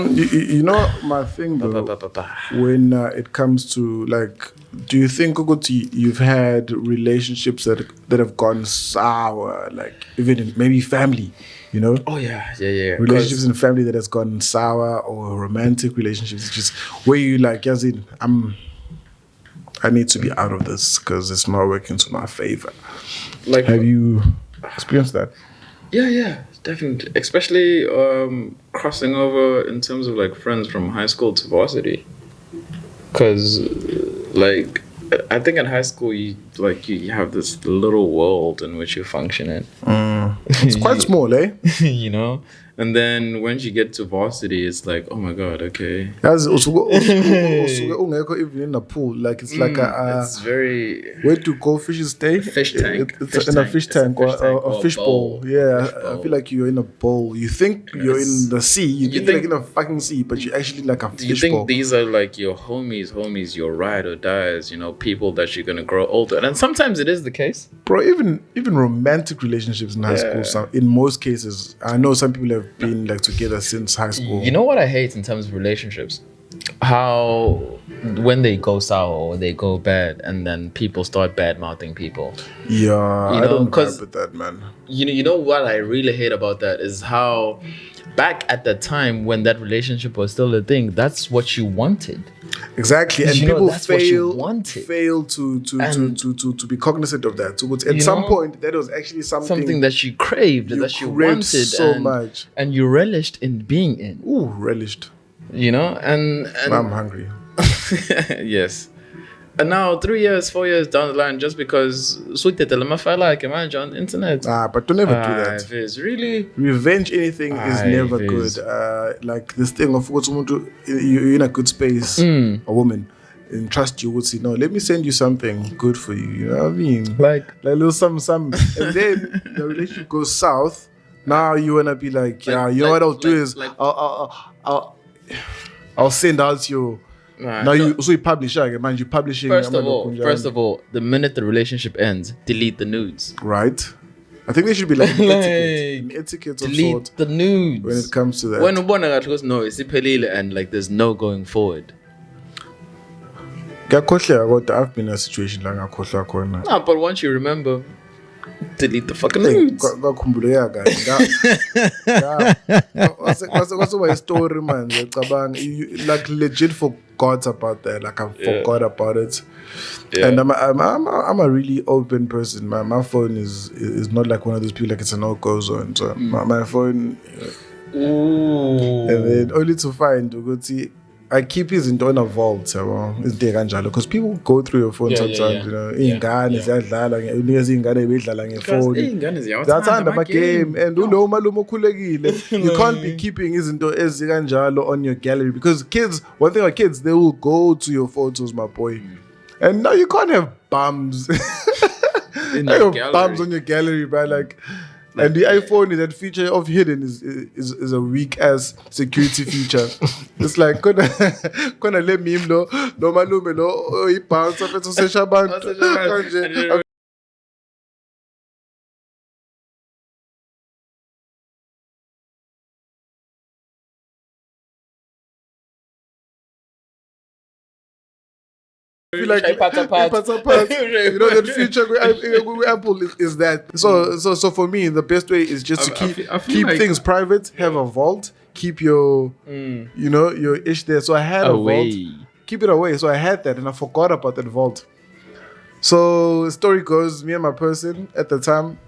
You know my thing though, when it comes to like, do you think Ukuthi, you've had relationships that have gone sour, like even in maybe family, you know? Oh yeah. Relationships in family that has gone sour, or romantic relationships, just where you like, as in, I need to be out of this because it's not working to my favor. Like, have you experienced that? Yeah, definitely. Especially crossing over in terms of like friends from high school to varsity. Because, like, I think in high school you have this little world in which you function in. It's quite small, eh? You know. And then once you get to varsity, it's like, oh my god, okay. Also even in a pool, like it's like it's very. Where do goldfishes stay? Fish tank. It's in a fish tank or a fish bowl. Yeah, fish bowl. I feel like you're in a bowl. You think you're in the sea. You think like in a fucking sea, but you're actually like a fish bowl. You think these are like your homies, your ride or dies, you know, people that you're gonna grow older. And sometimes it is the case. Bro, even romantic relationships in high school, in most cases, I know some people have been like together since high school. You know what I hate in terms of relationships? How when they go sour or they go bad and then people start bad mouthing people. Yeah, I don't vibe with that, man. You know what I really hate about that is how back at the time when that relationship was still a thing, that's what you wanted. Exactly, and people fail to be cognizant of that. So at some point, that was actually something that you craved, that you wanted so much, and you relished in being in. Ooh, relished. You know, and I'm hungry. Yes. And now 3 years, 4 years down the line, just because like on internet. But don't ever do that. It's really revenge. Anything is never good. Like this thing of what's you're in a good space, a woman, and trust you would say, no, let me send you something good for you. You know what I mean? Like a little some, and then the relationship goes south. Now you wanna be like, yeah, you know what I'll do is I'll send out your. Now you publish, man. You publishing. First of all, the minute the relationship ends, delete the nudes. Right. I think there should be like an etiquette of delete sort the nudes when it comes to that. When no, it's and like there's no going forward. I've been in a situation like Nah, but once you remember, delete the fucking nudes. What's my story, man? You like legit forgot about that. Like I forgot about it. Yeah. And I'm a really open person. My phone is not like one of those people like it's a no-go zone. So my phone. Ooh. And then only to find I keep his in a vault, because people go through your phone sometimes, you know. Ingane ziyadlala, unikeza ingane bedlala ngefoni. Ziyathanda ama game and unoma lomokhulekile. You can't be keeping izinto ezikanjalo on your gallery because kids, one thing about kids, they will go to your photos, my boy. And now you can't have bums. Bums on your gallery, bro. Like and the iPhone, that feature of hidden is a weak ass security feature. It's like kona let me know no malume no ibounce up to sesha bantu. You know the future with Apple is that. So for me, the best way is just to keep things private. Have a vault. Keep your your ish there. So I had a vault. Keep it away. So I had that, and I forgot about that vault. So the story goes, me and my person at the time,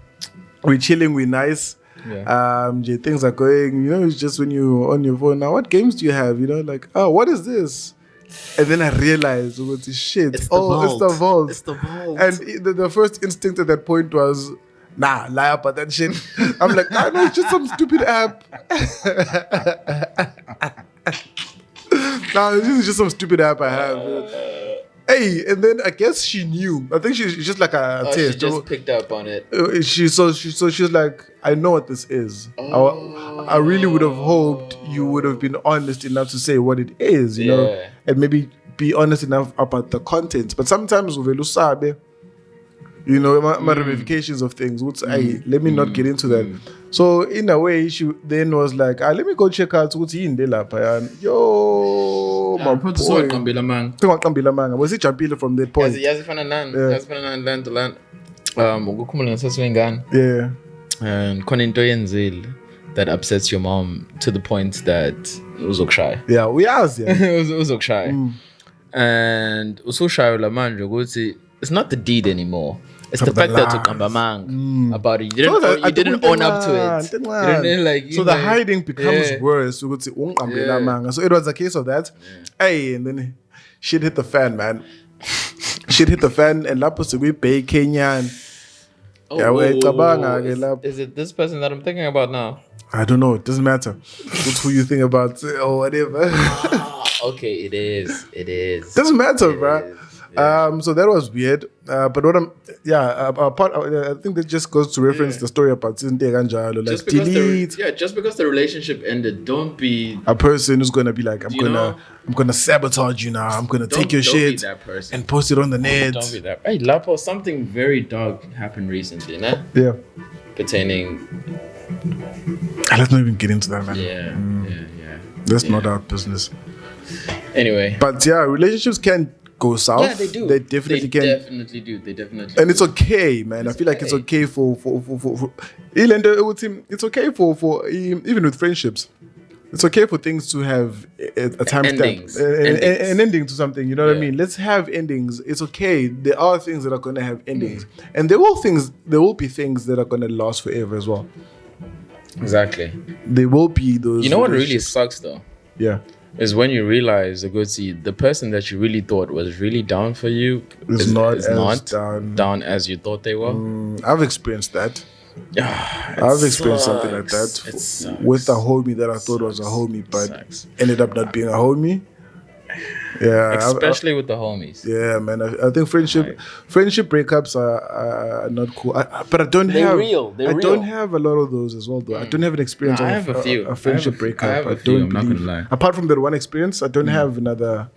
we're chilling, we're nice. Yeah. Things are going. It's just when you're on your phone now. What games do you have? Like, oh, what is this? And then I realized, shit. It's the vault. It's the vault. And the first instinct at that point was, nah, lie about that shit. I'm like, no, it's just some stupid app. No, this is just some stupid app I have. Hey, and then I guess she knew. I think she's just like a test. She just picked up on it. She's like, I know what this is. I really would have hoped you would have been honest enough to say what it is, you know, and maybe be honest enough about the content. But sometimes You know, my ramifications of things. Let me not get into that. So in a way, she then was like, let me go check out what's in the lap. Yo, my boy. Was he jumping from that point? Yes, land to land. Yeah. And that upsets your mom to the point that uzokushay. Yeah, we asked. Yeah. Uzokushay. And usushayo la manje ukuthi it's not the deed anymore. It's the fact that tukambamang about it. You didn't own up to it. You didn't, so the hiding becomes worse. So it was a case of that. Hey, and then shit hit the fan, man. Shit hit the fan, and lapos we pay Kenyan. Is it this person that I'm thinking about now? I don't know. It doesn't matter. It's who you think about or whatever. Okay, it is. Doesn't matter, bro. So that was weird. But what I think that just goes to reference the story about Ganjalo. Like delete. Just because the relationship ended, don't be a person who's gonna be like, I'm gonna sabotage you now. I'm gonna take your shit and post it on the net. Don't be that. Hey, Lapo, something very dark happened recently, nah? Yeah. Pertaining. Let's not even get into that, man. Yeah. That's not our business. Anyway. But yeah, relationships can go south. Yeah, they do. They definitely can. Definitely do. And it's okay, man. I feel like it's okay for it's okay for even with friendships. It's okay for things to have a timestamp, an ending to something. You know what I mean? Let's have endings. It's okay. There are things that are going to have endings, and there will be things that are going to last forever as well. Exactly. There will be those. You know what really sucks though? Yeah. Is when you realize the person that you really thought was really down for you is not down as you thought they were. I've experienced that. I've experienced something like that with a homie that I thought was a homie, but ended up not being a homie. Yeah, especially with the homies. Yeah, man. I think friendship breakups are not cool. But I don't They're have. real. I don't have a lot of those as well, though. I don't have an experience of I have a few. A friendship breakup. I have a few. I'm not gonna lie. Apart from that one experience, I don't have another.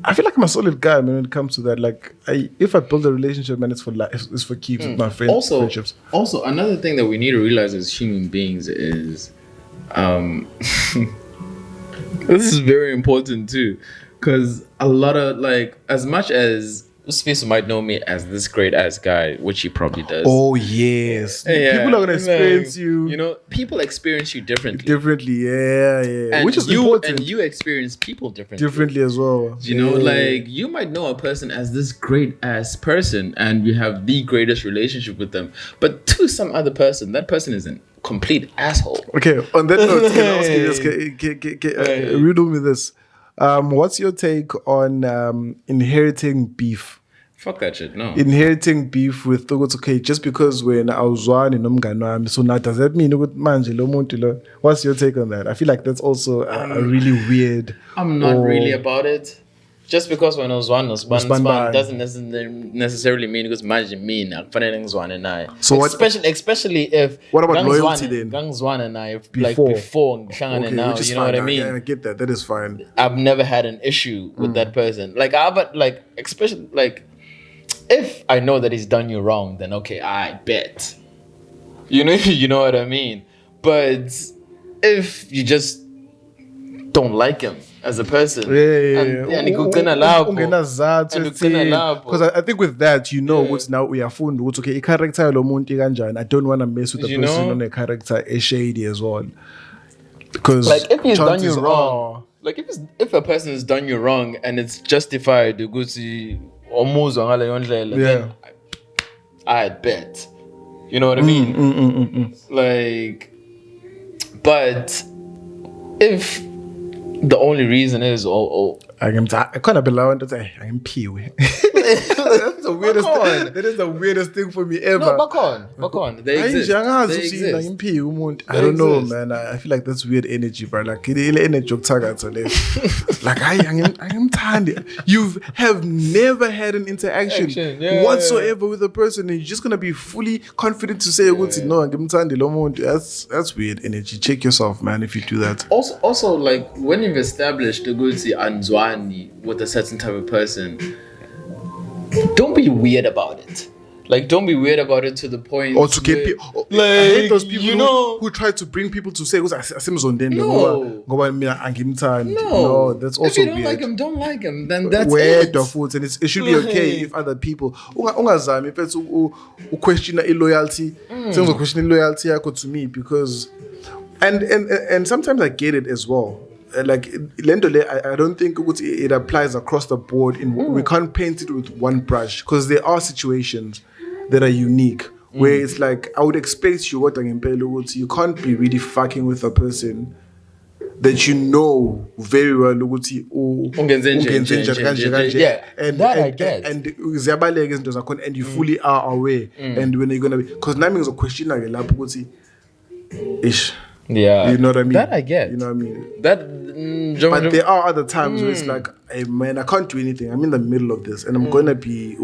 I feel like I'm a solid guy, man, when it comes to that. Like, if I build a relationship, man, it's for life. It's for keeps with my friendships. Also, another thing that we need to realize as human beings is, this is very important too. Because a lot of, as much as Space might know me as this great ass guy, which he probably does. Oh, yes. Yeah, people are going to experience you. You know, people experience you differently. Yeah. And which is important. And you experience people differently. Differently as well. You know, you might know a person as this great ass person and you have the greatest relationship with them. But to some other person, that person is a complete asshole. Okay, on that note, can I ask you riddle me this. What's your take on inheriting beef? Fuck that shit, no. Inheriting beef with okay, just because when I was one in Umganwami, so now does that mean what's your take on that? I feel like that's also a really weird. I'm not really about it. Just because when I was one doesn't necessarily mean because imagine me and I. So especially if what about loyalty then? Gangzwan and I before and now, you know what I mean? Yeah, I get that. That is fine. I've never had an issue with that person. Especially if I know that he's done you wrong, then okay, I bet. You know what I mean? But if you just don't like him as a person, and because I think with that, what's now we are found what's okay, character I don't want to mess with the person on a character is shady as well. Because if he's done you wrong, if a person has done you wrong and it's justified, then I bet. You know what I mean? But if the only reason is I kind of belong to say I'm pew. That's the weirdest thing. That is the weirdest thing for me ever. No, back on. They exist. I don't know, man. I feel like that's weird energy, bro. Like energy you have never had an interaction whatsoever with a person, and you're just gonna be fully confident to say that's weird energy. Check yourself, man, if you do that. Also, when you've established a good anzwani with a certain type of person, don't be weird about it. Like, don't be weird about it to the point. Or to get people. Like, I hate those people you know, who try to bring people to say, no. No, that's also if you don't weird. like him, don't like him. Then that's weird it. Food, and it should be okay if other people ungazami if it's question loyalty. Senzo question loyalty to me because and sometimes I get it as well. Like I don't think it applies across the board. We can't paint it with one brush because there are situations that are unique where it's like I would expect you you can't be really fucking with a person that you know very well I get. And you fully are aware and when you're gonna be because nothing is a question like ish. Yeah, you know what I mean. That I get. You know what I mean. But there are other times where it's like, hey man, I can't do anything. I'm in the middle of this, and I'm gonna be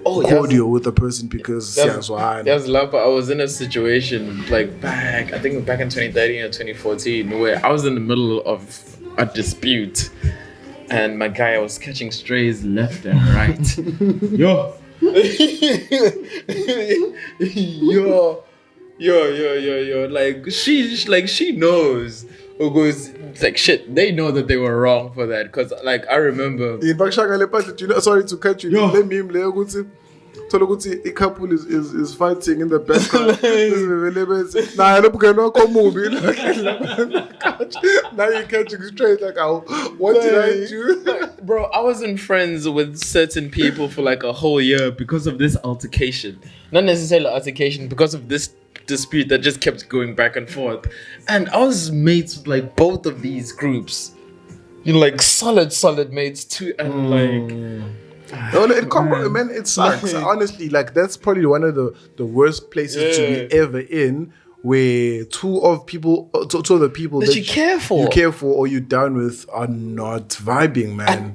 cordial with the person because that's love. I was in a situation like back in 2013 or 2014 where I was in the middle of a dispute, and my guy was catching strays left and right. Yo, like she knows. Because it's like shit, they know that they were wrong for that. Because like I remember. Sorry to cut you. Let me a couple is fighting in the background. Now you're catching straight like, what did I do? Bro, I wasn't friends with certain people for like a whole year because of this altercation. Not necessarily altercation, because of this dispute that just kept going back and forth. And I was mates with like both of these groups. You know, like solid mates too. And man, it sucks. Honestly, like that's probably one of the worst places to be ever in, where two of the people that you care for or you're down with are not vibing, man.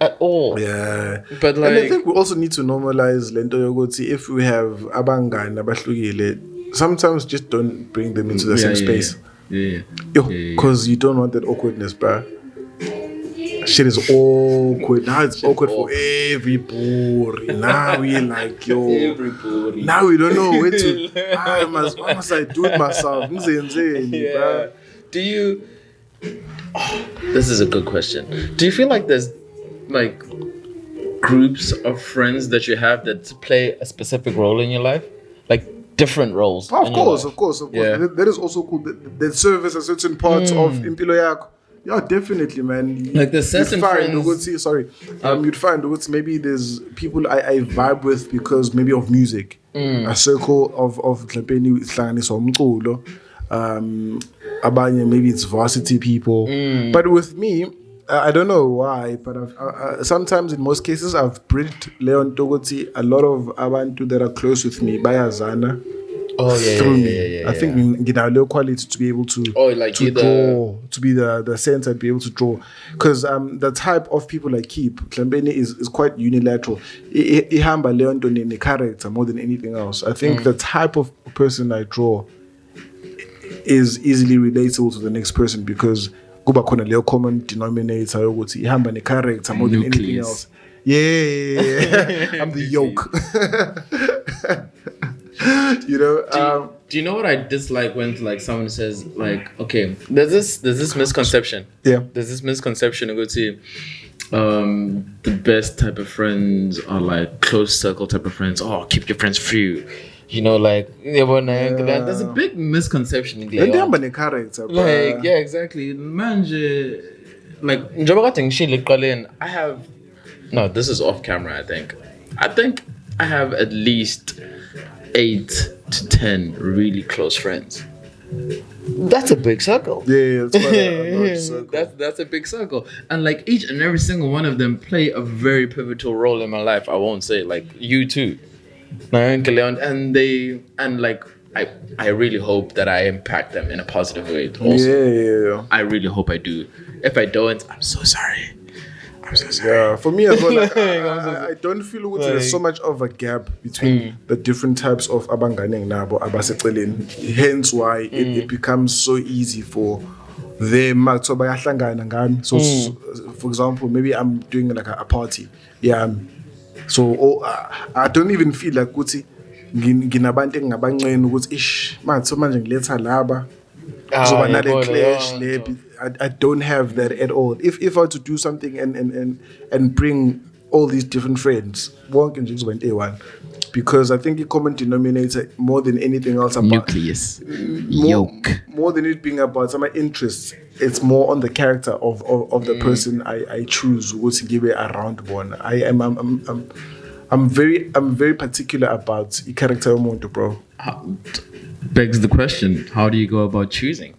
At all. Yeah. But like, and I think we also need to normalize lento yokuthi if we have abangani abahlukile, sometimes just don't bring them into the same space. Because you don't want that awkwardness, bro. Shit is awkward. Now it's awkward for everybody. Now we like, everybody. Now we don't know where to. What must I do it myself? Yeah. Do you? Oh, this is a good question. Do you feel like there's like groups of friends that you have that play a specific role in your life, like different roles? Of course. Yeah. That is also cool. That serve as a certain part of impilo yakho. Yeah, definitely, man. Like the certain friends. You'd find maybe there's people I vibe with because maybe of music. A circle of mhlawumbe ihlanganisa umculo. Abanye maybe it's varsity people. But with me, I don't know why, but I've sometimes in most cases I've bridged Leon Togoti a lot of abantu that are close with me bayazana. Through me. I think low quality to be able to draw, to be the center, be able to draw. Because the type of people I keep, Klambeni is quite unilateral. Ihamba Leon in character more than anything else. I think the type of person I draw is easily relatable to the next person because kuba khona leyo common denominator yokuthi ihamba ne-character more than anything else. Yeah. I'm the yolk. You know. Do you know what I dislike when like someone says like, okay, there's this misconception. Yeah. There's this misconception. I go to the best type of friends are like close circle type of friends. Oh, keep your friends few. You know, like there's a big misconception. Like, yeah, exactly. Man, like I have this is off camera. I think I have at least 8 to 10 really close friends. That's a big circle. Yeah, that's quite a large circle. That's a big circle, and like each and every single one of them play a very pivotal role in my life. I won't say like you too. And I really hope that I impact them in a positive way also. Yeah. I really hope I do. If I don't, I'm so sorry. Yeah, for me as well, like, I don't feel there's so much of a gap between the different types of abanganeng nabo abaseceleni. Hence why it becomes so easy for them. So, for example, maybe I'm doing like a party. Yeah, So I don't even feel like ukuthi nginabantu engingabancane ukuthi manje ngiletha laba kuzoba nale clash le. I don't have that at all. If I were to do something and bring all these different friends, because I think the common denominator more than anything else about nucleus yoke, more than it being about some interests, it's more on the character of the person I choose to give it around one. I'm very particular about the character of Monto, bro. Begs the question: how do you go about choosing?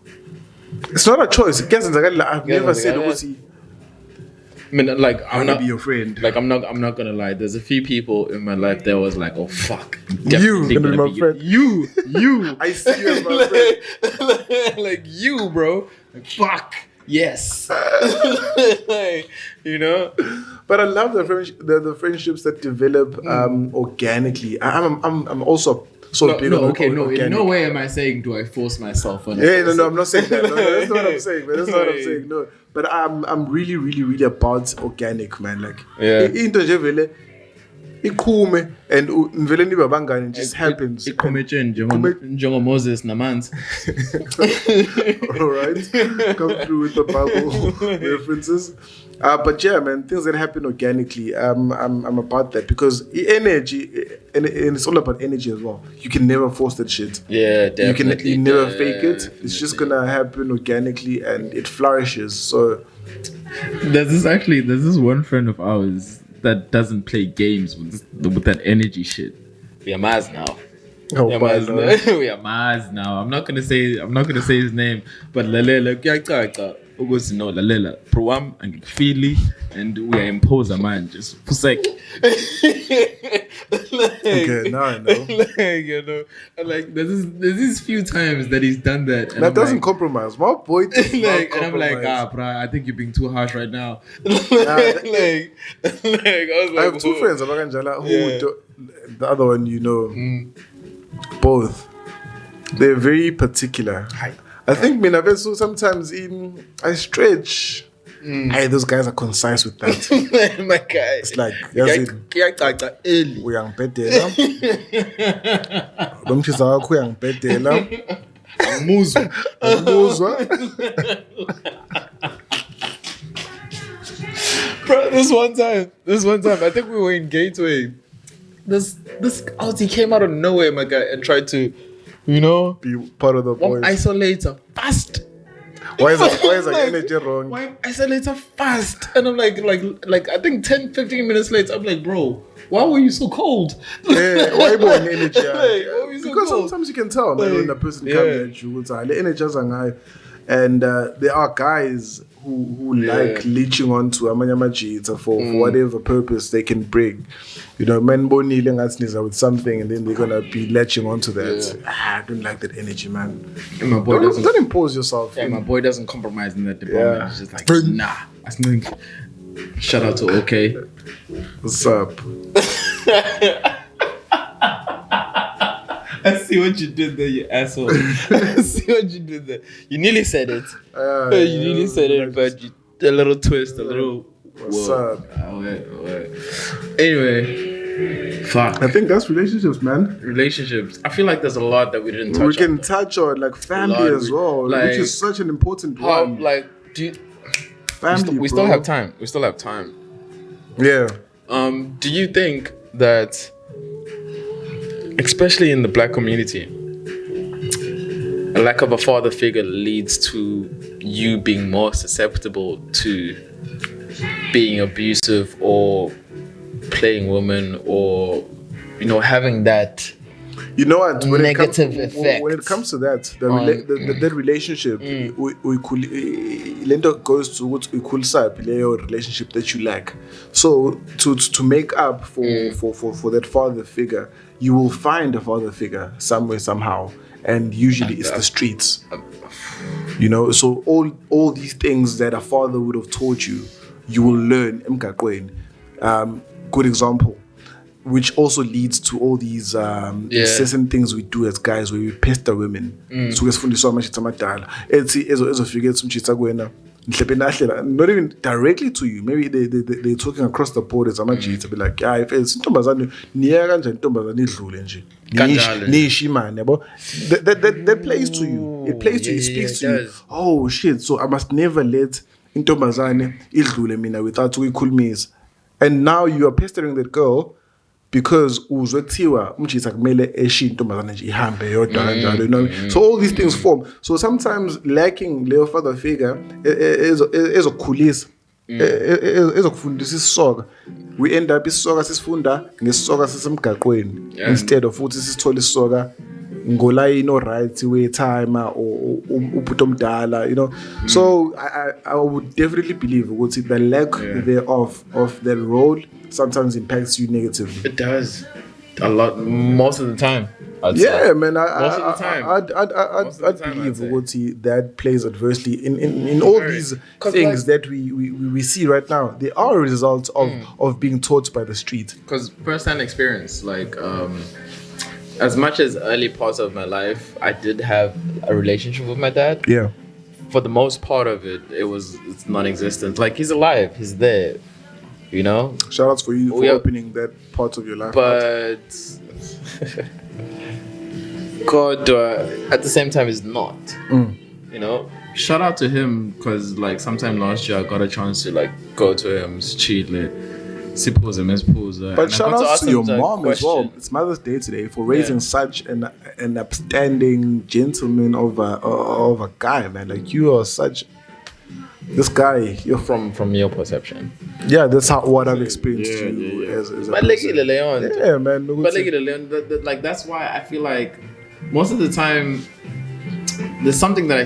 It's not a choice. I've never said I mean, like, I'm not be your friend. Like, I'm not gonna lie. There's a few people in my life that was like, oh fuck, you gonna be my friend. You. I see you as my friend. Like you, bro. Like, fuck. Yes. You know. But I love the friendships that develop organically. I'm also big on organic. In no way am I saying do I force myself on. No, I'm not saying that. No, that's not what I'm saying. But that's not what I'm saying. No, but I'm really, really, really about organic, man. Like into nje vele ikhume and vele nibe abangani, it just happens. Ikhume njengo Moses namanzi. All right, come through with the Bible references. But yeah, man, things that happen organically. I'm about that because energy, and it's all about energy as well. You can never force that shit. Yeah, definitely. You never fake it. It's just gonna happen organically, and it flourishes. So there's this one friend of ours that doesn't play games with that energy shit. We are Maz now. We are Maz now. I'm not gonna say his name, but August no lalela proam and feely and we are imposer man just for sec. Okay, now I know. You know, and like there's these few times that he's done that. And that doesn't compromise. My boy and I'm like, bruh, I think you're being too harsh right now. I was like, I have two friends, the other one, you know, both. They're very particular. I think sometimes I stretch. Those guys are concise with that. My guy. It's like uyangibhedela. Lo mshisa wakho uyangibhedela. Angimuzwa. Bro, this one time, I think we were in Gateway. This Aussie came out of nowhere, my guy, and tried to, you know, be part of the boys. Isolator fast. Why is that energy wrong? Why isolator fast? And I'm like I think 10-15 minutes later, I'm like, bro, why were you so cold? Yeah, why more energy? Why were you so because cold? Sometimes you can tell, man, when the person comes at you, the energy is high, and there are guys who like leeching onto amanyamajita for whatever purpose they can bring. You know, men bonile ngatsniza with something and then they're gonna be latching onto that. I don't like that energy, man. And my boy don't impose yourself. Yeah, my boy doesn't compromise in that department. Yeah. He's just like, nah. I think. Shout out to OK. What's up? I see what you did there, you asshole. I see what you did there. You nearly said it. You nearly said it, but a little twist, a little. What's up? Anyway, fuck. I think that's relationships, man. Relationships. I feel like there's a lot that we didn't touch on. We can touch on like family as well, like, which is such an important one. Like, family, we still have time. We still have time. Yeah. Do you think that, especially in the black community, a lack of a father figure leads to you being more susceptible to being abusive or playing women or, you know, having that negative effect? When it comes to that, that relationship, Lendo goes to what we call a relationship that you lack. So to make up for that father figure, you will find a father figure somewhere, somehow. And usually it's the streets. You know, so all these things that a father would have taught you, you will learn. Good example, which also leads to all these incessant things we do as guys where we pester women. So we so much it's amadala. Ezofika umchitsa kwena not even directly to you. Maybe they're talking across the borders. I'm be like, yeah, if it's intombazane niya kanjani intombazane idlule nje. Nishi man, yabo. That plays to you. It plays to you. It speaks to you. Oh shit! So I must never let intombazane idlule mina without uyikhulumisa. And now you are pestering that girl because uzwe kuthiwa umjisa kumele eshiye intombazane nje ihambe yodwa kanjalo, you know. So all these things form. So sometimes lacking leyo father figure ezokukhulisa ezokufundisa isisoka, we end up isisoka sisifunda ngesisoka sisemgaqweni instead of ukuthi sisithola isisoka ngolayini oright we time or ubhuti omdala, you know. So I would definitely believe ukuthi the lack thereof of that role sometimes impacts you negatively. It does a lot, most of the time. I'd believe that plays adversely in all these things that we see right now. They are a result of being taught by the street. Because first-hand experience, like as much as early parts of my life, I did have a relationship with my dad. Yeah. For the most part of it, it's non-existent. Like he's alive, he's there. You know. Shout outs for you for opening that part of your life. But God, at the same time, is not. You know. Shout out to him because like sometime last year I got a chance to like go to him, cheat, suppose him, But shout out to your mom as well. It's Mother's Day today for raising such an upstanding gentleman of a guy, man. Like you are such. This guy, you're from your perception. Yeah, that's what I've experienced you as a person. Yeah, man. But like that's why I feel like most of the time there's something that I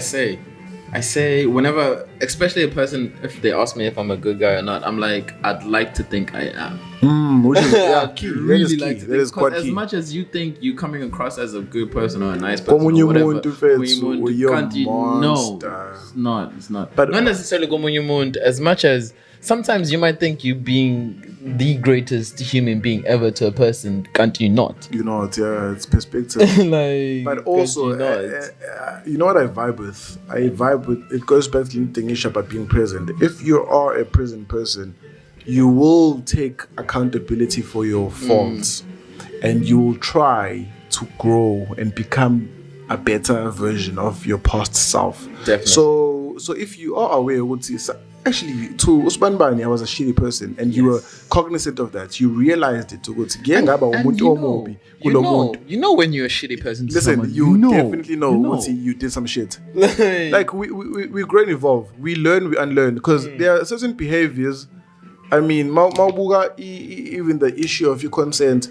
say whenever, especially a person, if they ask me if I'm a good guy or not, I'm like, I'd like to think I am. Which is key. Really like that is quite key. As much as you think you're coming across as a good person or a nice person or whatever, it's not. But not necessarily gomunyumuntu. As much as sometimes you might think you being the greatest human being ever to a person, can't you not? You know it, yeah, it's perspective. But also, you know what I vibe with? It goes back to Tingisha about being present. If you are a present person, you will take accountability for your faults and you will try to grow and become a better version of your past self. Definitely. So if you are aware, actually, to Usman Bani, I was a shitty person, and you were cognizant of that. You realized it. You know when you're a shitty person. Listen, you definitely know. You did some shit. Like we grow and evolve. We learn, we unlearn. Because there are certain behaviors. I mean, even the issue of your consent.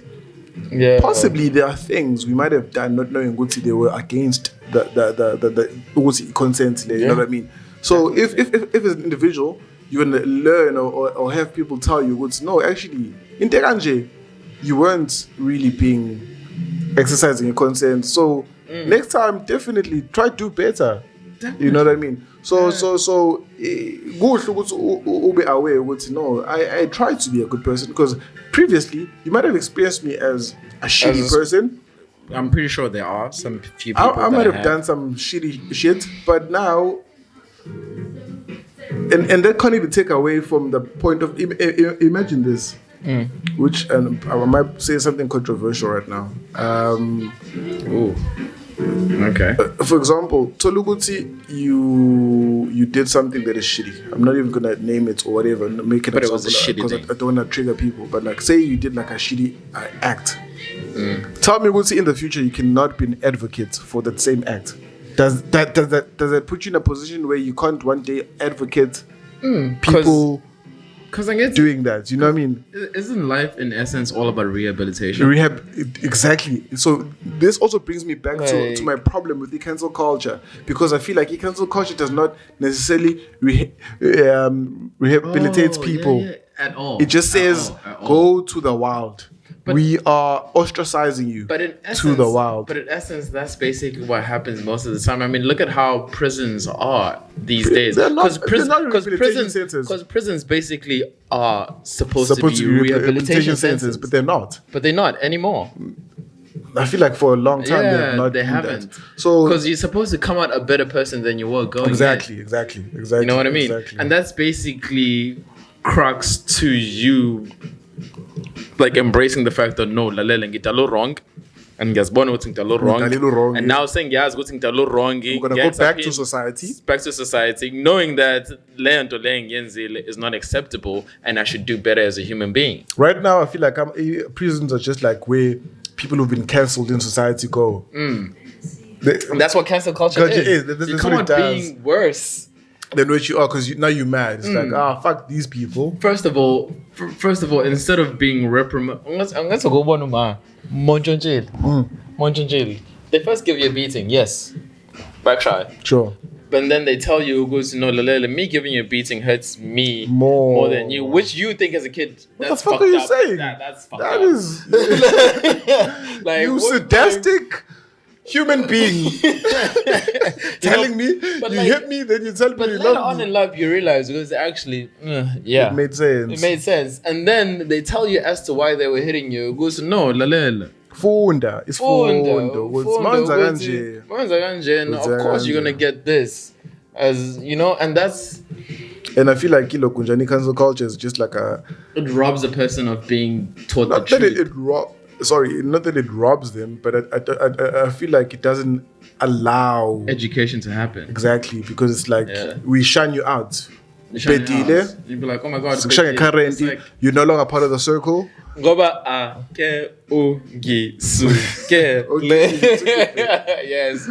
Yeah. Possibly there are things we might have done not knowing they were against the consent. You know what I mean? So if as an individual you want to learn or have people tell you no, actually in Teranje you weren't really exercising your consent. So next time definitely try to do better. Definitely. You know what I mean? So good to be aware no, I tried to be a good person because previously you might have experienced me as a shitty person. I'm pretty sure there are some few people I might have done some shitty shit, but now and that can't even take away from the point of imagine this, which I might say something controversial right now. Okay. For example, Toluguti, you did something that is shitty. I'm not even gonna name it or whatever. Make it. But it was a shitty thing. I don't wanna trigger people. But like, say you did like a shitty act. Tell me, Guti, in the future you cannot be an advocate for that same act. Does that put you in a position where you can't one day advocate people doing that? You know what I mean? Isn't life in essence all about rehabilitation? Exactly. So this also brings me back to my problem with the cancel culture, because I feel like the cancel culture does not necessarily rehabilitate people at all. It just says go to the wild. But we are ostracizing you to the wild. But in essence, that's basically what happens most of the time. I mean, look at how prisons are these days. Because prisons basically are supposed to be rehabilitation centers. But they're not. But they're not anymore. I feel like for a long time they haven't. That. So because you're supposed to come out a better person than you were going. Exactly. You know what I mean? Exactly. And that's basically crux to you, like embracing the fact that no, lalela ngitalo wrong. And ngiyazibona ukuthi ngitalo wrong. And now saying ngiyazi ukuthi ngitalo wrong. I'm gonna go back to society. Back to society, knowing that le nto le ngiyenzile is not acceptable, and I should do better as a human being. Right now, I feel like prisons are just like where people who've been cancelled in society go. That's what cancel culture is. You come out being worse than what you are, because now you're mad. It's like, fuck these people. First of all, instead of being reprimanded, they first give you a beating, yes. Backshot. Sure. But then they tell you, me giving you a beating hurts me more than you, which you think as a kid. What the fuck are you saying? That's fucked that up. Is like, you sadistic human being telling me you hit me, then you tell me you love me. But later on in life, you realize it was actually, it made sense. It made sense. And then they tell you as to why they were hitting you. It goes, no, lalela. Funda. It's Funda. And of course you're going to get this. As, you know, and that's... And I feel like Kunjani cancel culture is just like a... It robs a person of being taught the truth. Not that it robs them, but I feel like it doesn't allow education to happen. Exactly, because it's like we shine you out. You'd be like, oh my god, like, you're no longer part of the circle. Yes,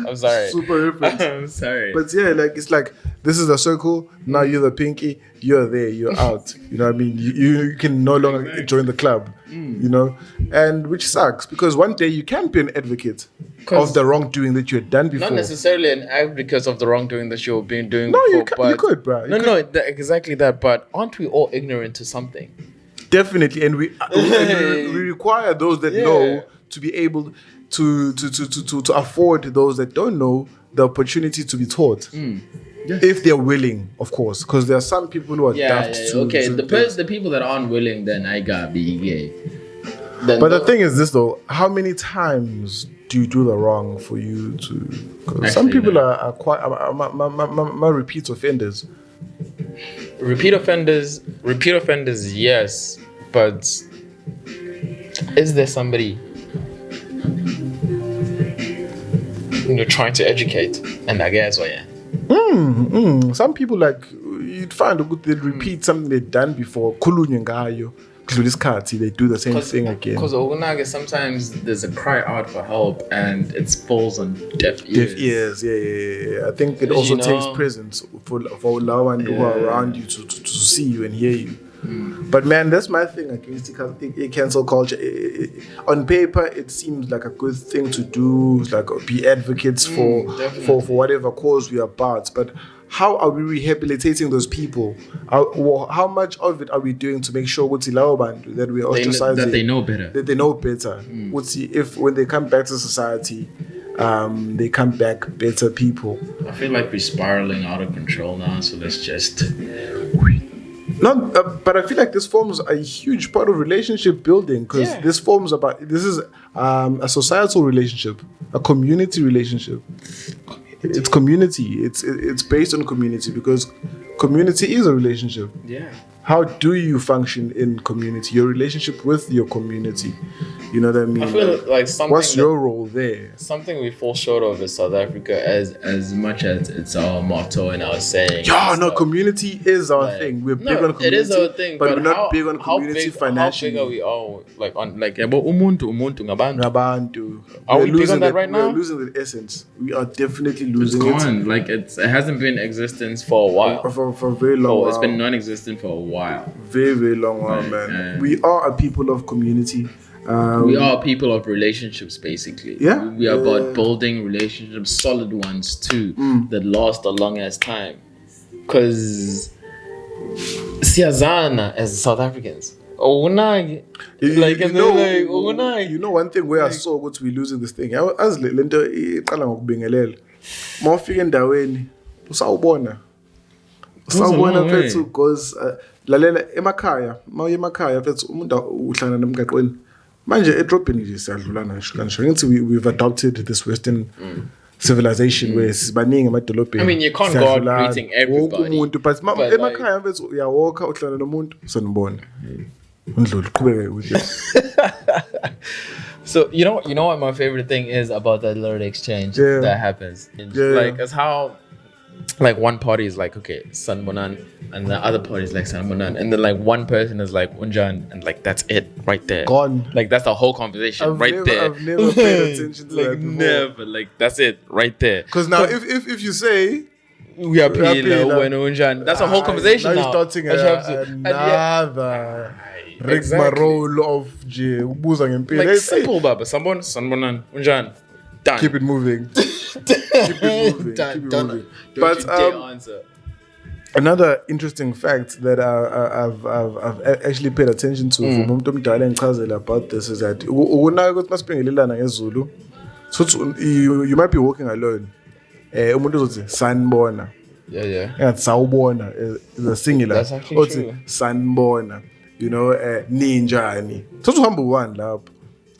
I'm sorry. Super reference. I'm sorry. But yeah, like it's like this is the circle. Now you're the pinky. You're there. You're out. You know what I mean? You can no longer join the club. You know, and which sucks because one day you can be an advocate of the wrongdoing that you had done before. Not necessarily an advocate of the wrongdoing that you've been doing before. You could, bro. Exactly that. But aren't we all ignorant to something? Definitely, and we require those that know to be able to afford those that don't know the opportunity to be taught. Yes. If they're willing, of course, because there are some people who are daft to... Okay, the people that aren't willing, then I gotta be gay. But the thing is this, though, how many times do you do the wrong for you to... Because some people are quite... my repeat offenders. Repeat offenders, yes, but is there somebody you're trying to educate? And I guess, some people, like, you'd find they'd repeat something they've done before. They do the same thing again. Because sometimes there's a cry out for help and it falls on deaf ears. Yeah. I think it also takes presence for Lawan who are around you to see you and hear you. But man, that's my thing against cancel culture. On paper, it seems like a good thing to do, like be advocates for whatever cause we are about. But how are we rehabilitating those people? How much of it are we doing to make sure that we ostracize that they know better? That they know better. If when they come back to society, they come back better people. I feel like we're spiraling out of control now. So let's just. But I feel like this forms a huge part of relationship building because this is a societal relationship, a community relationship. It's community. It's based on community because community is a relationship. Yeah. How do you function in community? Your relationship with your community. You know what I mean? I feel like something. What's your role there? Something we fall short of is South Africa as much as it's our motto and our saying. Yeah, no, community is our thing. We're big on community. It is our thing, but we're not big on community financially. How big are we like umuntu ngabantu. Are we big on that right now? We're losing the essence. We are definitely losing it. It's gone. Like it hasn't been in existence for a while. For a very long while. It's been non-existent for a while. Very, very long while, man. We are a people of community. We are people of relationships, basically. Yeah. We are about building relationships, solid ones too, that last a long as time. Because siyazana as South Africans. You know one thing where I saw what we losing this thing. As lento iqala ngokubingelela. Mawufika endaweni usawubona. Usawubona mfethu because lalela emakhaya, mawuye emakhaya mfethu umuntu uhlangana nemgaqweni Manje edropini nje siyadlulana kanjalo. Ngithi we've adopted this Western civilization where sibaningi emadolobheni. I mean, you can't go out greeting everybody. Umuntu but emakhaya mfethu uyawalka uhlala nomuntu sanibona. Undlule qhubeke with you. So you know what my favorite thing is about that little exchange that happens. Like as how like one party is like, okay, Sanbonan, and the other party is like Sanbonan, and then like one person is like Unjan, and like that's it right there. Gone. Like that's the whole conversation there. I've never paid attention to that before. Never. Like that's it right there. Because now if you say we are Pila when Unjan, that's a whole conversation now. You're starting another rigmarole of ubuza ngempilo. Like simple, Baba. Sanbonan, Unjan. Done. Keep it moving. Done. But answer. Another interesting fact that I've actually paid attention to from umuntu omdala engichazela about this is that ukunayo ukuthi masibingelelana ngesiZulu, so you might be walking alone. Umuntu uzothi sanibona. Yeah. Engathi sawubona is a singular. That's actually true. Sanibona. You know, ninjani. So uhamba one lapho.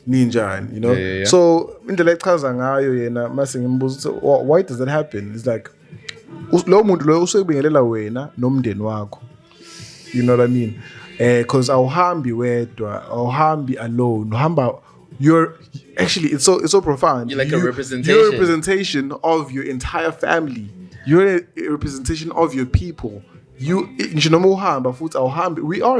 Ninjani, you know. Yeah. So indlela echaza ngayo yena mase ngimbuza why does that happen? It's like lo muntu lo usebingelela wena nomndeni wakho. You know what I mean? Because awuhambi wedwa, awuhambi alone. Uhamba you're actually it's so profound. You're like a representation. You're a representation of your entire family. You're a representation of your people. We are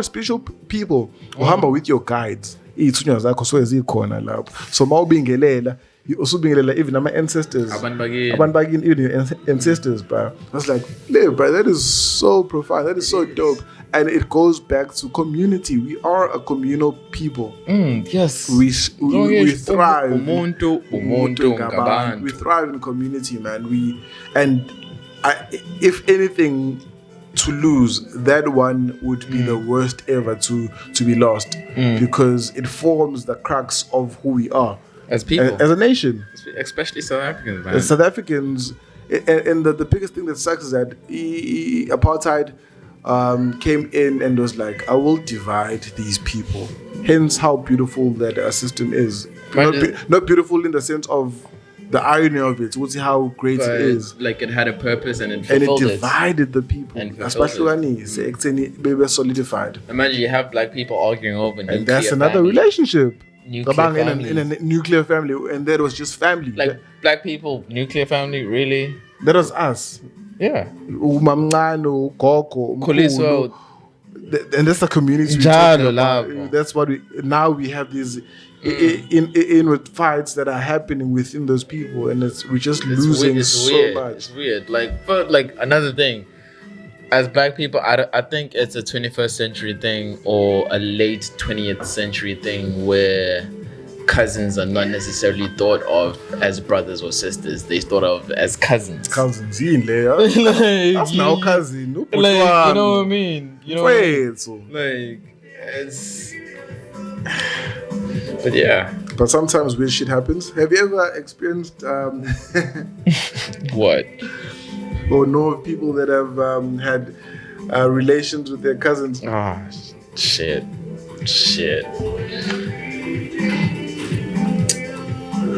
spiritual people. Uhamba with your guides. Ithunywa zakho so ezikhona lapho. So mawubingelela usubingelela even ama ancestors. Abantu bakini even your ancestors, bro. That's like, bro, that is so profound. That is so dope. And it goes back to community. We are a communal people. Yes. We thrive. Umuntu ngabantu. We thrive in community, man. If anything to lose, that one would be the worst ever to be lost because it forms the crux of who we are as people, as a nation, especially South Africans, man. As South Africans, and the biggest thing that sucks is that apartheid came in and was like, I will divide these people. Hence, how beautiful that system is. Not beautiful in the sense of the irony of it, we'll see how great it is. Like it had a purpose and it fulfilled it divided the people. Especially when solidified. Imagine you have black people arguing over nuclear and that's another family. Relationship. In a nuclear family, and that was just family. Like black people, nuclear family, really? That was us. Yeah. Umamncano, Koko, Kholiso. And that's the community. That's what now we have these inward fights that are happening within those people, and we're just losing so much. It's weird. Like another thing, as black people, I think it's a 21st century thing or a late 20th century thing where cousins are not necessarily thought of as brothers or sisters. They're thought of as cousins. Cousins, that's now cousin. Like, you know what I mean? Like, it's... But yeah. But sometimes weird shit happens. Have you ever experienced... What? Or know of people that have had relations with their cousins? Shit.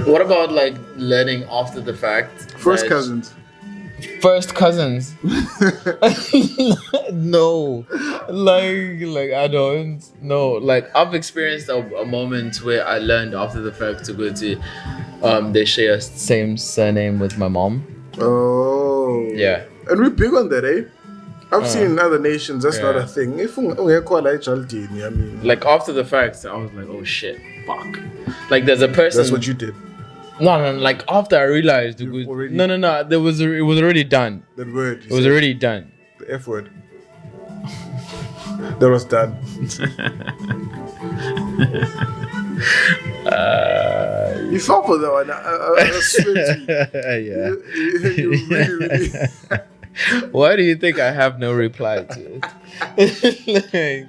What about like learning after the fact? First cousins. No, like I don't know. Like I've experienced a moment where I learned after the fact to go to they share same surname with my mom. Oh yeah, and we're big on that, eh? I've seen in other nations that's not a thing. If I mean, like after the fact, I was like, oh shit, fuck. Like there's a person. That's what you did. No. Like after I realized, it was already done. That word. It was already done. The F word. That was done. You fell for that one. I swear to you. Yeah. You really. Why do you think I have no reply to it?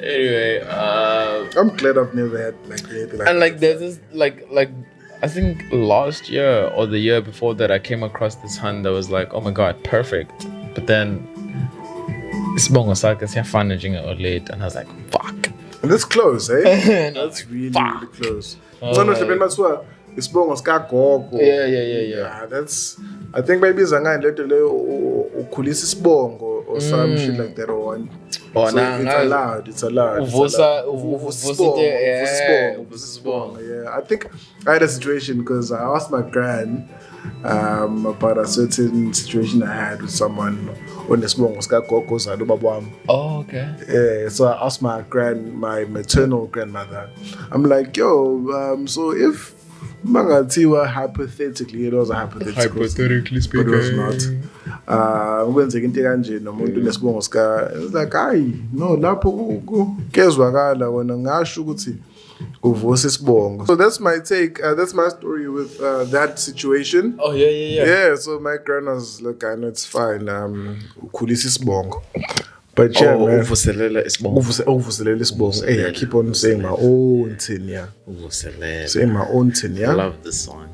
Anyway, I'm glad I've never had like anything like. And like there's this like I think last year or the year before that I came across this hunt that was like, oh my god, perfect. But then Sibongo Saka siyafana njenga late, and I was like, fuck. That's close, eh? That's really close. Yeah, that's. I think maybe Zangan let ukhulisa isibongo or some shit like that or one. So it's allowed. Yeah, I think I had a situation because I asked my gran about a certain situation I had with someone on the small Oh, okay. Yeah, so I asked my maternal grandmother. I'm like, yo, so if Mangatiwa hypothetically, it was a Hypothetically speaking, but it was not. Kwenzeka into kanje nomuntu nesibongo sika. It's like, hayi, no, lapho kezwakala wena ngasho ukuthi uvusa isibongo. So that's my take. That's my story with that situation. Oh yeah. Yeah, so my grandma's look, I know it's fine. Ukhulisa isibongo. But yeah, man. Uvuselela isibongo. Hey, I keep on saying my own thing, yeah. Saying my own thing, yeah. I love this song.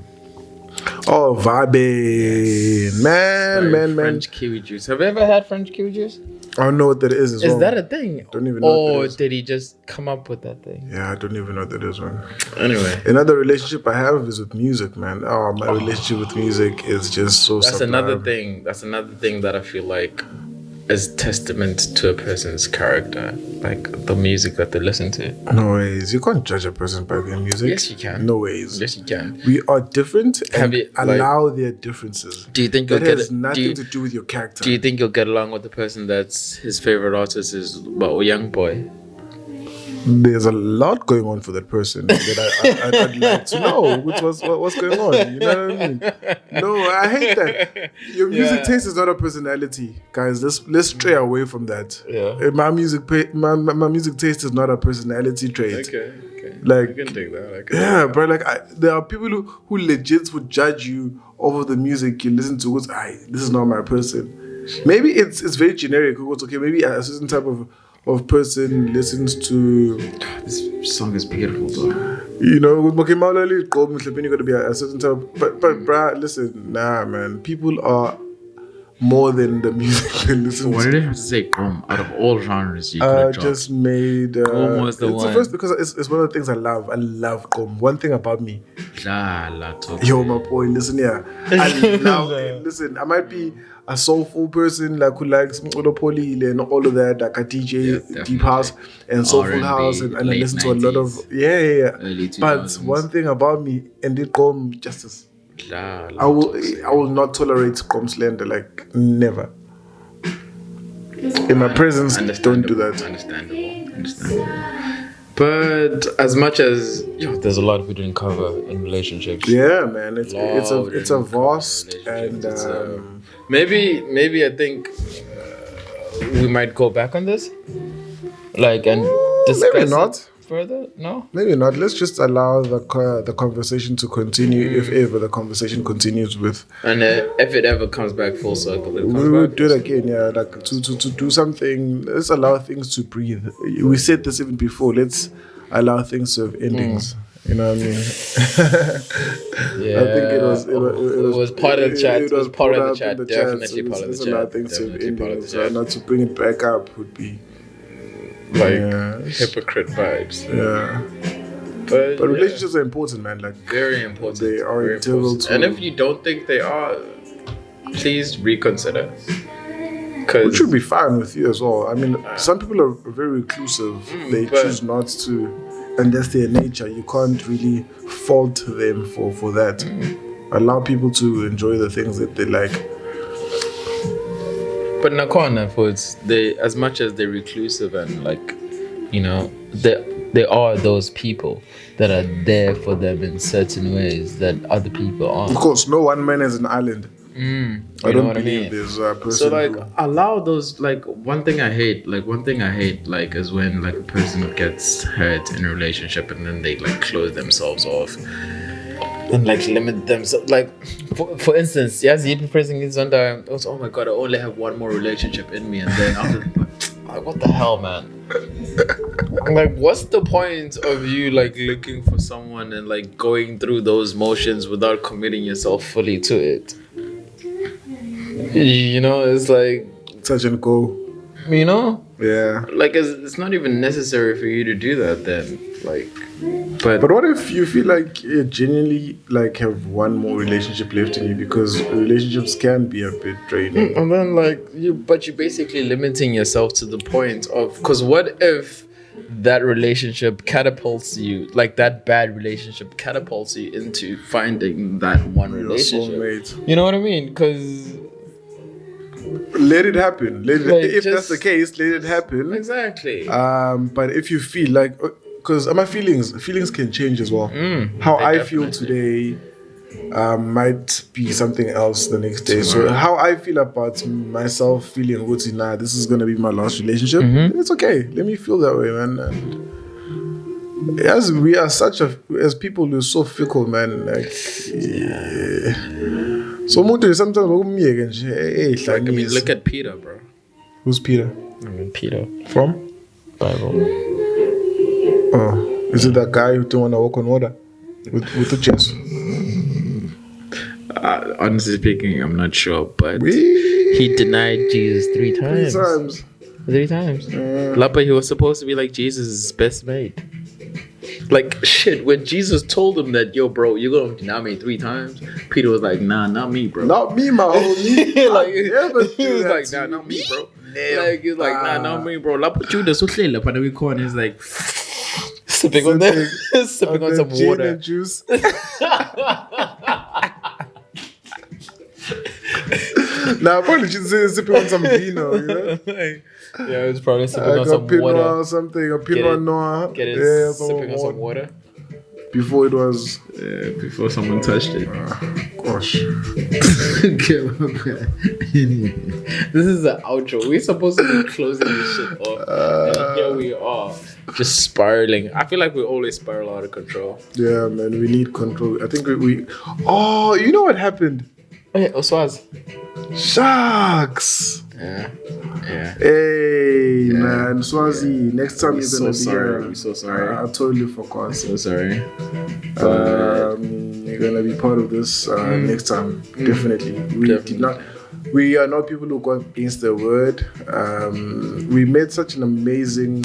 Oh, Vabe. Man. French kiwi juice. Have you ever had French kiwi juice? I don't know what that is as well. Is that a thing? Don't even know what that is. Or did he just come up with that thing? Yeah, I don't even know what that is, man. Anyway. Another relationship I have is with music, man. Oh, my relationship with music is just so That's sublime. another thing. That's another thing that I feel like is testament to a person's character. Like the music that they listen to. No ways. You can't judge a person by their music. Yes, you can. No ways. Yes, you can. We are different and you, allow their differences. Do you think that has nothing to do with your character? Do you think you'll get along with the person that's his favorite artist is a young boy? There's a lot going on for that person that I'd like to know what's going on. You know what I mean? No, I hate that. Your music taste is not a personality, guys. Let's stray away from that. Yeah. My music taste is not a personality trait. Okay. Like, you can take that. But like there are people who legit would judge you over the music you listen to. This is not my person. Maybe it's very generic. It's okay. Maybe a certain type of person listens to. This song is beautiful though. You know, with Makimaulali, you got to be a certain type of, but bruh, listen, nah, man. People are more than the music they listen to. Why did I have to say Grom? Out of all genres you could have dropped. Just made Grom was the it's one. the first because it's one of the things I love. I love Grom. One thing about me. Yo, my boy, listen here. I love it. Listen, I might be a soulful person like who likes Poli and all of that, like a DJ, deep house and soulful R&B, house, and I listen 90s, to a lot of early 2000s. But one thing about me, and it Grom justice. I will not tolerate Grom slander, like never. In my presence, don't do that. Understandable. But as much as there's a lot we didn't cover in relationships. Yeah, man, it's a vast and maybe I think we might go back on this, like and discuss maybe not further. No, maybe not. Let's just allow the conversation to continue if ever the conversation continues with. And if it ever comes back full circle, we will do it again. Yeah, like to do something. Let's allow things to breathe. We said this even before. Let's allow things to have endings. You know what I mean? Yeah, I think it was part of the chat. It was part of the chat. Definitely part of the chat. Let's allow things to have endings. Not to bring it back up would be like hypocrite vibes. Yeah. But relationships are important, man. Like very important. They are integral to. And if you don't think they are, please reconsider. Which should be fine with you as well. I mean, some people are very reclusive. They choose not to. And that's their nature. You can't really fault them for that. Allow people to enjoy the things that they like. But Nakwana, for they as much as they're reclusive and like, they are those people that are there for them in certain ways that other people aren't. Of course, no one man is an island. I don't believe there's a person. So like, allow those. Like one thing I hate, like is when like a person gets hurt in a relationship and then they like close themselves off and like limit themselves. Like for instance, yes, you pressing is under. Oh my god, I only have one more relationship in me, and then after, like what the hell, man? Like, what's the point of you like looking for someone and like going through those motions without committing yourself fully to it? It's like touch and go. You know? Yeah. Like, it's not even necessary for you to do that then. Like, but what if you feel like you genuinely like have one more relationship left in you, because relationships can be a bit draining. And then like you're basically limiting yourself to the point of, because what if that relationship catapults you, like that bad relationship catapults you into finding that one relationship. Soulmate. You know what I mean? Because let it happen. If that's the case, let it happen. Exactly. But if you feel like, because my feelings can change as well. How I feel today might be something else the next day. So how I feel about myself feeling, nah, this is gonna be my last relationship. It's okay. Let me feel that way, man. And as we are as people, we're so fickle, man. Like, so sometimes look at Peter, bro. Who's Peter? Peter from Bible. Oh, is it that guy who don't want to walk on water with the chest? Honestly speaking, I'm not sure, but he denied Jesus 3 times. 3 times. Lapa, he was supposed to be like Jesus' best mate. Like, shit, when Jesus told him that, yo, bro, you're going to deny me 3 times, Peter was like, nah, not me, bro. Not me, my homie. Like, he was like, nah, not me, bro. Like, he was like, nah, not me, bro. Lapa, Judas, so clear, Lapa, we call and he's like, sipping on some gin water. And juice. Nah, probably just sipping on some vino, you know? Yeah, it was probably sipping on some Pinot water. or something, a Pinot Noir. Sipping on some water. Before it was... before someone touched it. Gosh. Anyway, this is the outro. We're supposed to be closing this shit off. And here we are, just spiraling. I feel like we always spiral out of control. Yeah, man, we need control. I think we... Oh, you know what happened? Hey, Oswaz. Sharks. Yeah. Hey, man, Swazi. Next time you're gonna be here. We're so sorry. I totally forgot. So sorry. You're gonna be part of this next time. Definitely. We are not people who go against the word. We met such an amazing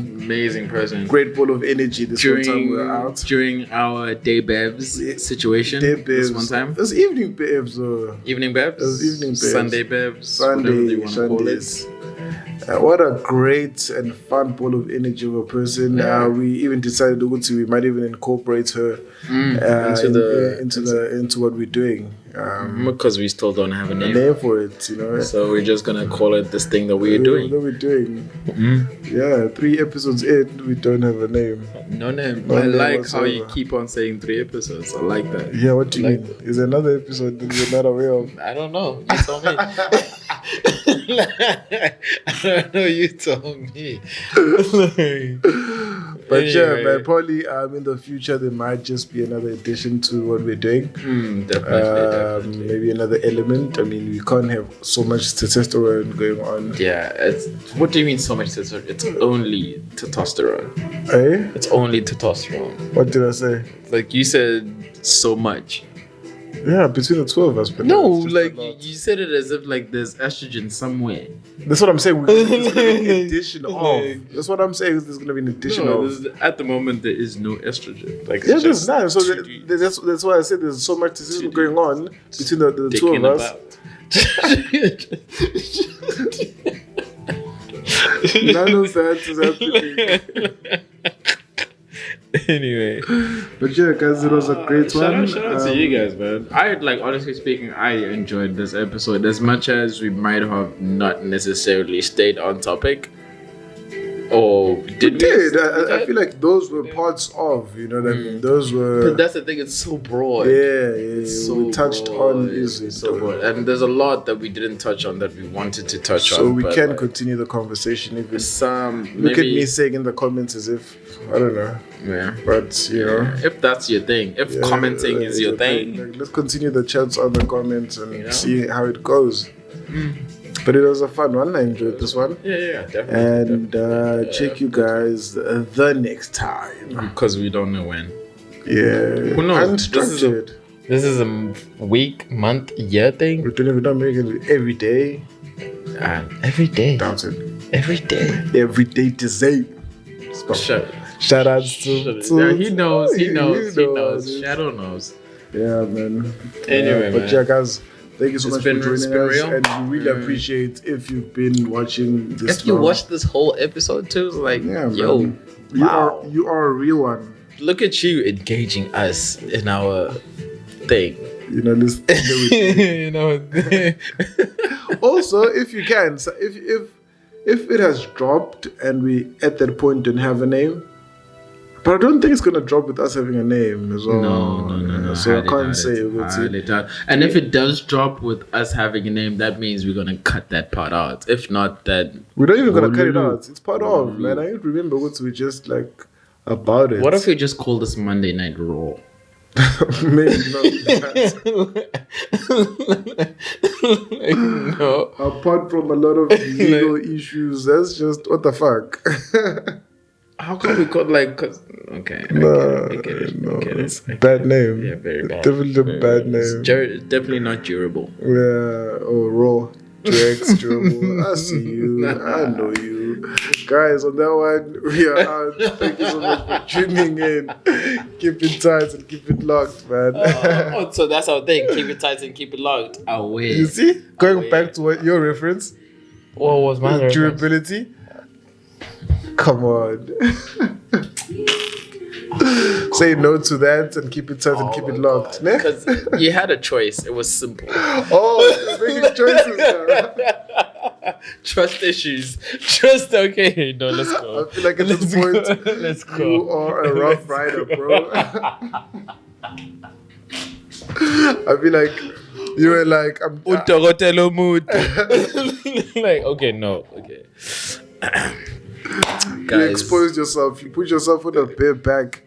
person. Great ball of energy this one time we were out. During our day bevs situation. Day bevs. This one time. It was evening bevs. Evening bevs? It was evening bevs. Sunday bevs. Whatever you want to call it. What a great and fun ball of energy of a person. We even decided we might even incorporate her into what we're doing. Because we still don't have a name for it, you know. So we're just gonna call it this thing that we're doing. Yeah, 3 episodes in, we don't have a name. No name. I like how you keep on saying 3 episodes. I like that. Yeah, what do you mean? Is there another episode that you're not aware of? I don't know. You told me. I don't know. You told me. But anyway. Yeah, man, probably in the future there might just be another addition to what we're doing. Definitely. Maybe another element. I mean, we can't have so much testosterone going on. Yeah, what do you mean so much testosterone? It's only testosterone. Eh? It's only testosterone. What did I say? Like you said, so much. Yeah, between the 2 of us. But no, like you said it as if like there's estrogen somewhere. That's what I'm saying. There's going to be an addition of. That's what I'm saying. There's going to be an addition of. At the moment, there is no estrogen. Like yeah, there's not. So that's why I said there's so much testosterone going on between the 2 of us. None of that is happening. Anyway, but yeah, guys, it was a great one. Shout out to you guys, man. Honestly speaking, I enjoyed this episode as much as we might have not necessarily stayed on topic. Or did we? I feel like those were parts of, you know what I mean? Those were. But that's the thing, it's so broad. Yeah. So we touched on it's so broad. And there's a lot that we didn't touch on that we wanted to touch on. So we can continue the conversation. Even look at me saying in the comments as if, I don't know. Yeah. But, you know. If that's your thing. If commenting is your thing. Let's continue the chats on the comments and see how it goes. But it was a fun one. I enjoyed this one. Yeah, definitely. And check you guys the next time. Because we don't know when. Yeah. Who knows? Unstructured. This is a week, month, year thing. We don't even know, make it every day. Every day. Doubt it. Every day. Every day to say. Shout outs to yeah, he knows. Shadow knows. Yeah, man. Anyway, but yeah, guys, thank you so much for joining us, real. and we really appreciate if you've been watching this. If you watched this whole episode too, like, yo, man. wow. You are a real one. Look at you engaging us in our thing. You know, listen. You know. Also, if you can, so if it has dropped and we at that point don't have a name, but I don't think it's gonna drop with us having a name as well. No. So I can't say. And if it does drop with us having a name, that means we're gonna cut that part out. If not, that we're not even gonna cut it out. It's part of, man. I don't remember what we just like about it. What if we just call this Monday Night Raw? Maybe not that. No. Apart from a lot of legal issues, that's just what the fuck. How come we got like? Okay. No, it's bad name. Yeah, very bad. Definitely a bad name. Definitely not durable. Yeah. Oh, raw. Drex, durable. I see you. I know you. Guys, on that one, we are out. Thank you so much for tuning in. Keep it tight and keep it locked, man. So that's our thing. Keep it tight and keep it locked. Away. You see? Going back to what your reference? What was my reference? Durability? Come on. Say no to that and keep it tight and keep it locked. Because you had a choice. It was simple. Oh, you're making choices now. Trust issues. Okay. No, let's go. I feel like at this point, let's go. You are a rough rider, bro. I feel like you were like, I'm. Like, okay, no. Okay. You exposed yourself. You put yourself on a bare back.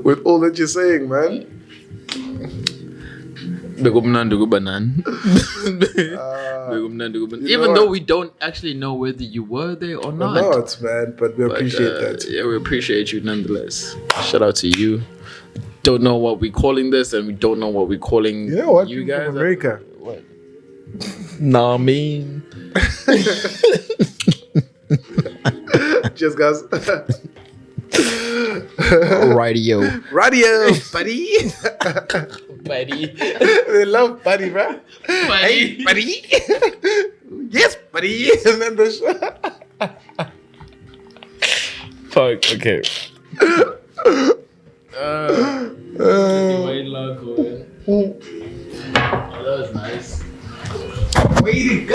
With all that you're saying, man. Even though we don't actually know whether you were there or not. Not, man, but we appreciate that. Yeah, we appreciate you nonetheless. Shout out to you. Don't know what we're calling this, and we don't know what we're calling you know what? You guys from America. What? Nah, I mean. Cheers, guys. Radio, buddy. buddy. They love buddy, bro. Buddy. Hey, buddy. Yes, buddy. And then the show. Fuck. Okay. That was nice. Way to go.